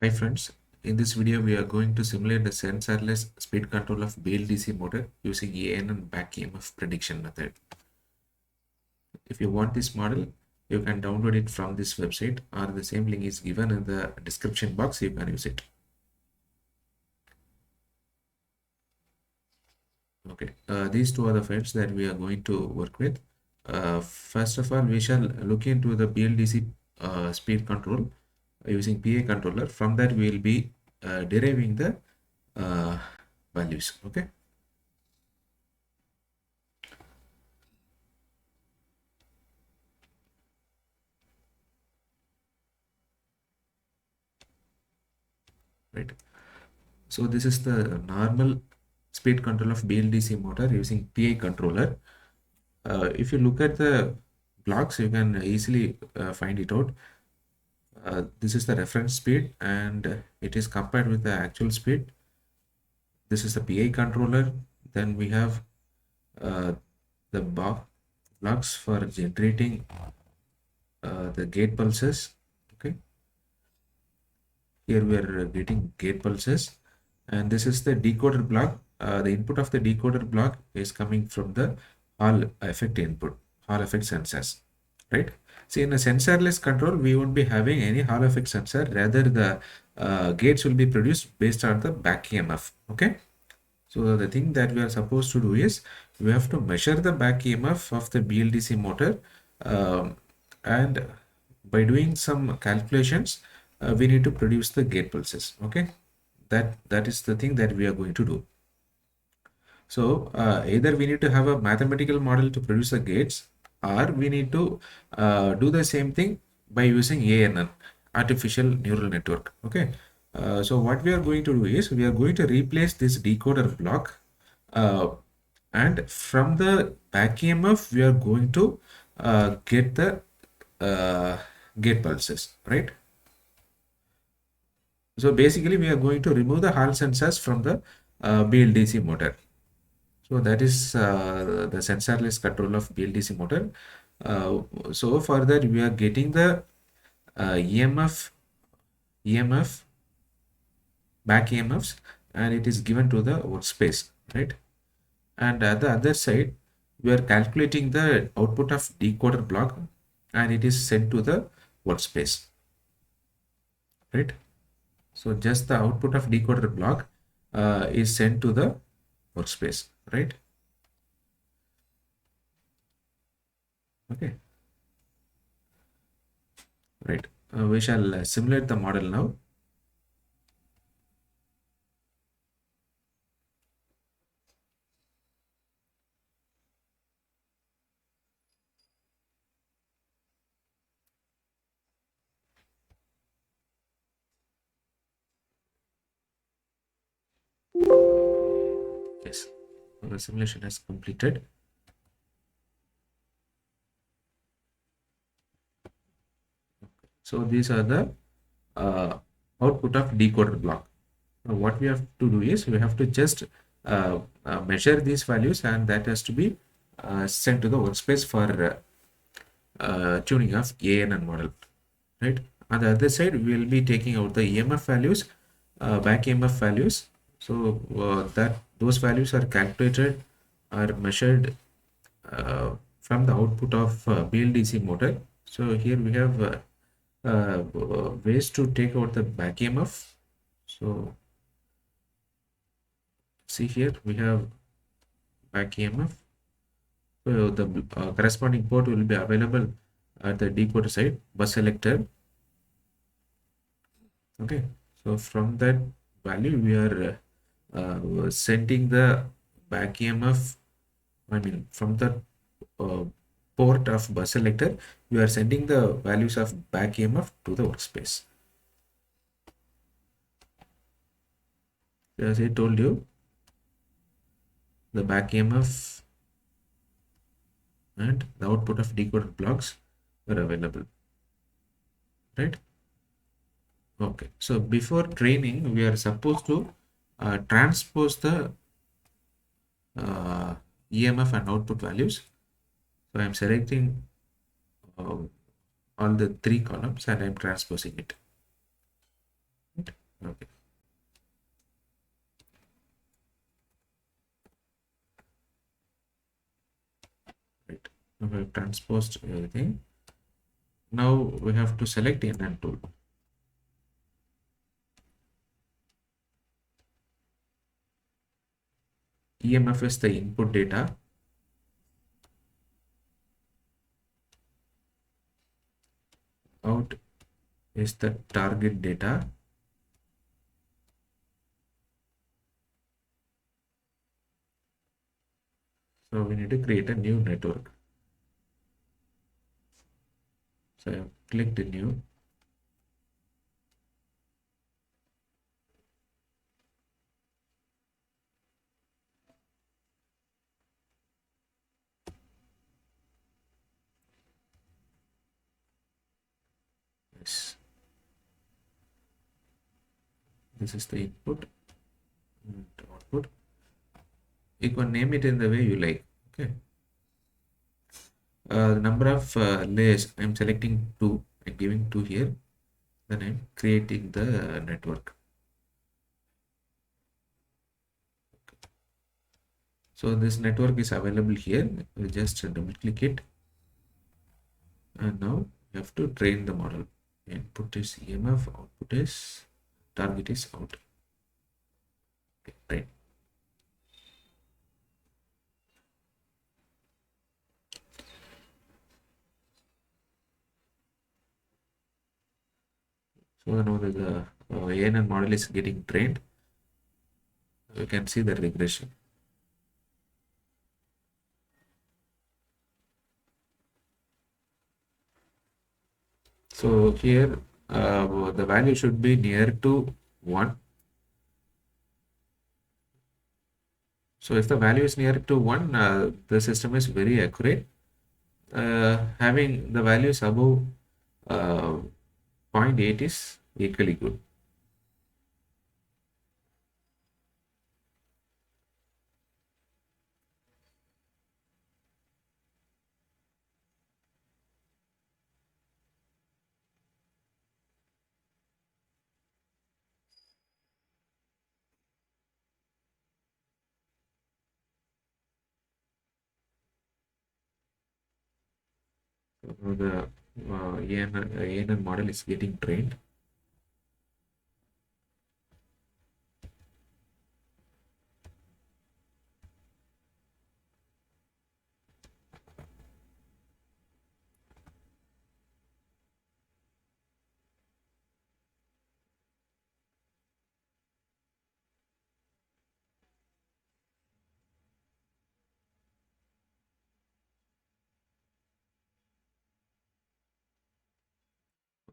Hi friends, in this video we are going to simulate the sensorless speed control of BLDC motor using ANN back EMF prediction method. If you want this model, you can download it from this website or the same link is given in the description box, you can use it. Okay, these two are the files that we are going to work with. First of all, we shall look into the BLDC speed control using PA controller. From that we will be deriving the uh, values. Okay. Right. So this is the normal speed control of BLDC motor using PI controller. If you look at the blocks, you can easily find it out. This is the reference speed and it is compared with the actual speed. This is the PI controller. Then we have the blocks for generating the gate pulses. Okay. Here we are getting gate pulses, and this is the decoder block. The input of the decoder block is coming from the Hall effect input, Hall effect sensors, right? See, in a sensorless control, we won't be having any Hall effect sensor. Rather, the gates will be produced based on the back EMF. Okay. So the thing that we are supposed to do is we have to measure the back EMF of the BLDC motor, and by doing some calculations, we need to produce the gate pulses. Okay, that is the thing that we are going to do. So either we need to have a mathematical model to produce the gates, or we need to do the same thing by using ANN, artificial neural network. Okay. So what we are going to do is we are going to replace this decoder block, uh, and from the back EMF we are going to get the gate pulses, right? So basically we are going to remove the Hall sensors from the BLDC motor. So that is the sensorless control of BLDC motor. So for that we are getting the EMF, back EMFs, and it is given to the workspace, right? And at the other side, we are calculating the output of decoder block, and it is sent to the workspace, right? So just the output of decoder block is sent to the workspace, right? Okay, right. We shall simulate the model now. Yes, the simulation has completed. So these are the uh, output of decoder block. Now what we have to do is we have to just measure these values, and that has to be sent to the workspace for tuning of ANN model, right? On the other side, we will be taking out the EMF values, back EMF values. So that those values are calculated, are measured from the output of BLDC motor. So here we have ways to take out the back EMF. So see here we have back EMF. So the corresponding port will be available at the decoder side, bus selector. Okay, so from that value we are sending the back EMF. I mean, from the uh, port of bus selector, we are sending the values of back EMF to the workspace. As I told you, the back EMF and the output of decoder blocks are available, right? Okay, so before training, we are supposed to transpose the EMF and output values. So I'm selecting all the three columns and I'm transposing it. Right? Okay. Right. Now we have transposed everything. Now we have to select NN tool. EMF is the input data. Out is the target data. So we need to create a new network. So I have clicked new. Yes. This is the input and output. You can name it in the way you like. Okay. The number of layers, I'm selecting 2. I'm giving 2 here. Then I'm creating the network. So this network is available here. We just double click it. And now you have to train the model. Input is EMF, output is, target is out. Okay, train. So now the ANN model is getting trained. You can see the regression. So here the value should be near to 1. So if the value is near to 1, the system is very accurate. Having the values above uh, 0.8 is equally good. So the ANN model is getting trained.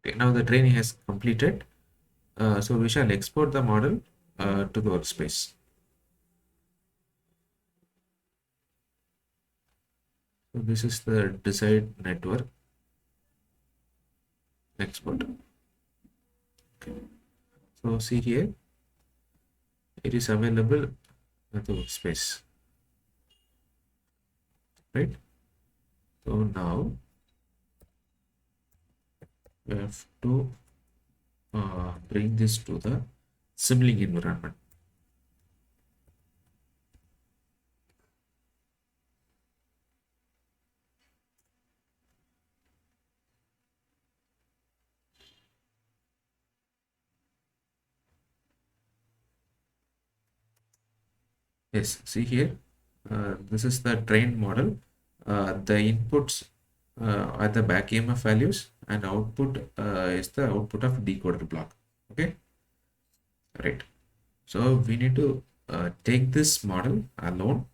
Okay, now the training has completed. So we shall export the model to the workspace. So this is the desired network export. Okay. So see here, it is available at the workspace, right? So now we have to bring this to the Simulink environment. Yes, see here, this is the trained model. The inputs are the back EMF values, and output is the output of decoder block. Okay, right. So we need to take this model alone,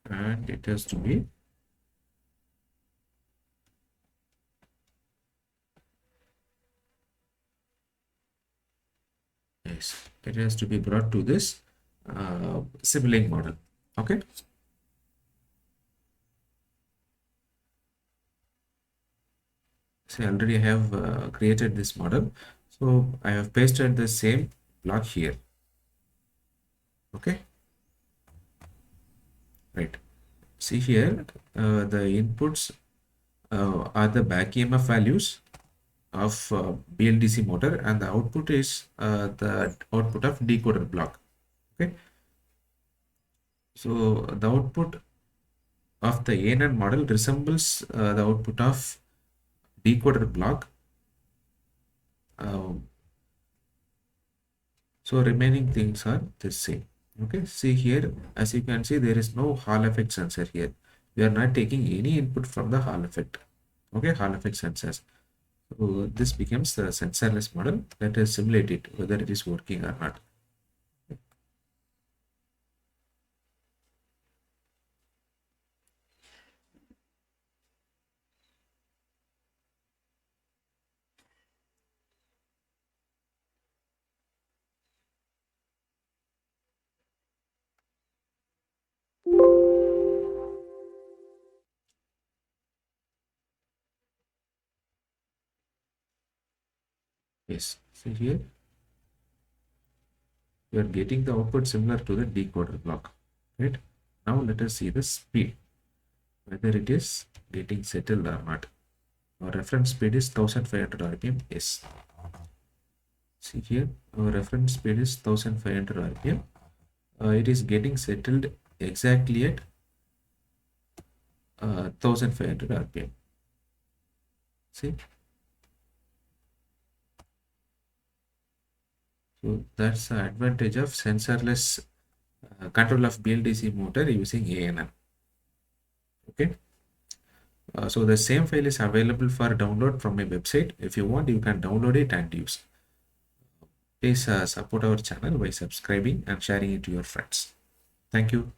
and it has to be yes, it has to be brought to this Simulink model. Okay. So I already have created this model. So I have pasted the same block here. Okay. Right. See here, the inputs are the back EMF values, of BLDC motor, and the output is the output of decoder block. Okay, so the output of the ANAND model resembles the output of decoder block. So remaining things are the same. Okay, see here, as you can see, there is no Hall effect sensor here. We are not taking any input from the Hall effect. Okay, Hall effect sensors. So this becomes the sensorless model. Let us simulate it, whether it is working or not. Yes, see here, you are getting the output similar to the decoder block, right? Now let us see the speed, whether it is getting settled or not. Our reference speed is 1500 RPM. Yes. See here, our reference speed is 1500 RPM. It is getting settled exactly at 1500 RPM. See, so that's the advantage of sensorless control of BLDC motor using ANN. Okay. So the same file is available for download from my website. If you want, you can download it and use. Please support our channel by subscribing and sharing it to your friends. Thank you.